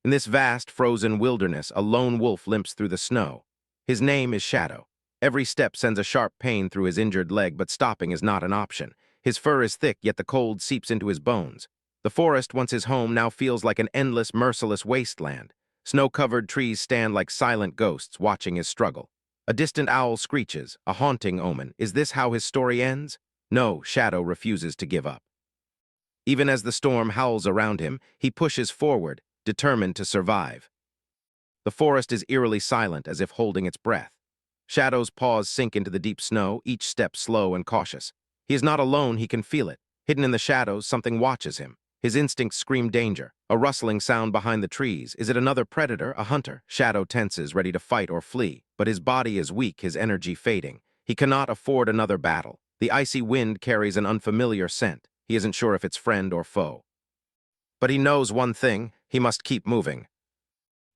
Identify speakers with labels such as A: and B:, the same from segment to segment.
A: In this vast, frozen wilderness, a lone wolf limps through the snow. His name is Shadow. Every step sends a sharp pain through his injured leg, but stopping is not an option. His fur is thick, yet the cold seeps into his bones. The forest, once his home, now feels like an endless, merciless wasteland. Snow-covered trees stand like silent ghosts, watching his struggle. A distant owl screeches, a haunting omen. Is this how his story ends? No, Shadow refuses to give up. Even as the storm howls around him, he pushes forward, determined to survive. The forest is eerily silent, as if holding its breath. Shadow's paws sink into the deep snow, each step slow and cautious. He is not alone, he can feel it. Hidden in the shadows, something watches him. His instincts scream danger. A rustling sound behind the trees. Is it another predator, a hunter? Shadow tenses, ready to fight or flee. But his body is weak, his energy fading. He cannot afford another battle. The icy wind carries an unfamiliar scent. He isn't sure if it's friend or foe. But he knows one thing: he must keep moving.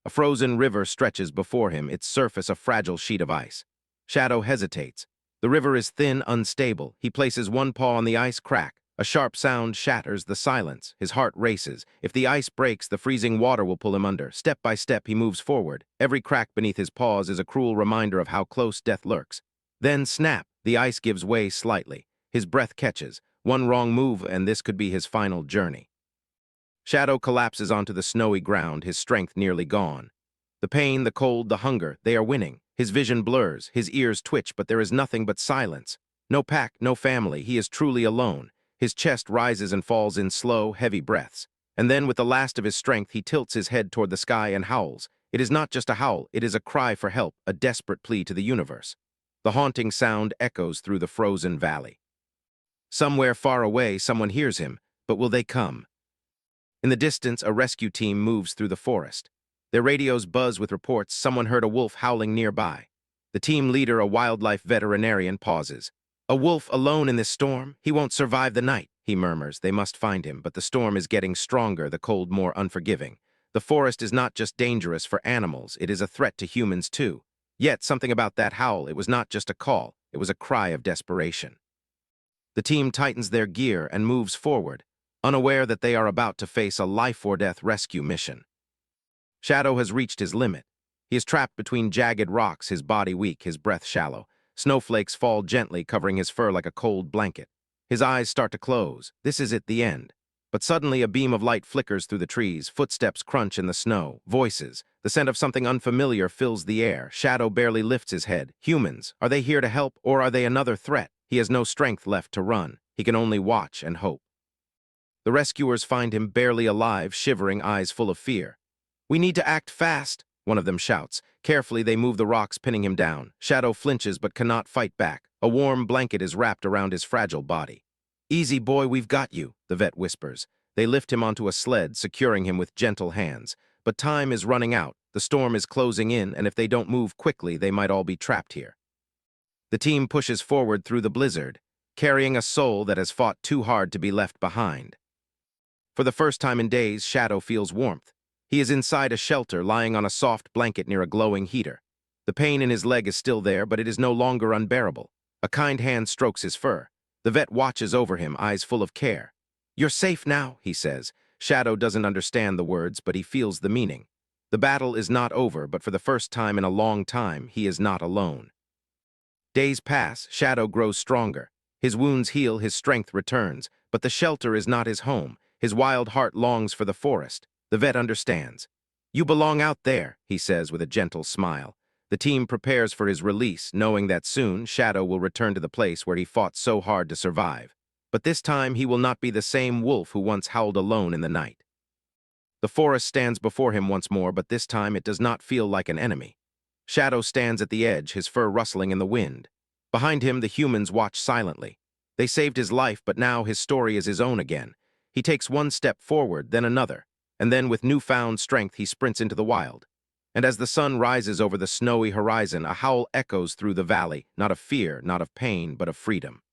A: A frozen river stretches before him, its surface a fragile sheet of ice. Shadow hesitates. The river is thin, unstable. He places one paw on the ice crack. A sharp sound shatters the silence. His heart races. If the ice breaks, the freezing water will pull him under. Step by step, he moves forward. Every crack beneath his paws is a cruel reminder of how close death lurks. Then, snap, the ice gives way slightly. His breath catches. One wrong move, and this could be his final journey. Shadow collapses onto the snowy ground, his strength nearly gone. The pain, the cold, the hunger, they are winning. His vision blurs, his ears twitch, but there is nothing but silence. No pack, no family, he is truly alone. His chest rises and falls in slow, heavy breaths. And then, with the last of his strength, he tilts his head toward the sky and howls. It is not just a howl, it is a cry for help, a desperate plea to the universe. The haunting sound echoes through the frozen valley. Somewhere far away, someone hears him, but will they come? In the distance, a rescue team moves through the forest. Their radios buzz with reports someone heard a wolf howling nearby. The team leader, a wildlife veterinarian, pauses. A wolf alone in this storm? He won't survive the night, he murmurs. They must find him, but the storm is getting stronger, the cold more unforgiving. The forest is not just dangerous for animals, it is a threat to humans too. Yet, something about that howl, it was not just a call, it was a cry of desperation. The team tightens their gear and moves forward, unaware that they are about to face a life-or-death rescue mission. Shadow has reached his limit. He is trapped between jagged rocks, his body weak, his breath shallow. Snowflakes fall gently, covering his fur like a cold blanket. His eyes start to close. This is it, the end. But suddenly a beam of light flickers through the trees, footsteps crunch in the snow, voices. The scent of something unfamiliar fills the air. Shadow barely lifts his head. Humans, are they here to help, or are they another threat? He has no strength left to run. He can only watch and hope. The rescuers find him barely alive, shivering, eyes full of fear. "We need to act fast," one of them shouts. Carefully, they move the rocks, pinning him down. Shadow flinches but cannot fight back. A warm blanket is wrapped around his fragile body. "Easy, boy, we've got you," the vet whispers. They lift him onto a sled, securing him with gentle hands. But time is running out. The storm is closing in, and if they don't move quickly, they might all be trapped here. The team pushes forward through the blizzard, carrying a soul that has fought too hard to be left behind. For the first time in days, Shadow feels warmth. He is inside a shelter, lying on a soft blanket near a glowing heater. The pain in his leg is still there, but it is no longer unbearable. A kind hand strokes his fur. The vet watches over him, eyes full of care. "You're safe now," he says. Shadow doesn't understand the words, but he feels the meaning. The battle is not over, but for the first time in a long time, he is not alone. Days pass, Shadow grows stronger. His wounds heal, his strength returns, but the shelter is not his home. His wild heart longs for the forest. The vet understands. "You belong out there," he says with a gentle smile. The team prepares for his release, knowing that soon Shadow will return to the place where he fought so hard to survive. But this time he will not be the same wolf who once howled alone in the night. The forest stands before him once more, but this time it does not feel like an enemy. Shadow stands at the edge, his fur rustling in the wind. Behind him, the humans watch silently. They saved his life, but now his story is his own again. He takes one step forward, then another, and then with newfound strength he sprints into the wild. And as the sun rises over the snowy horizon, a howl echoes through the valley, not of fear, not of pain, but of freedom.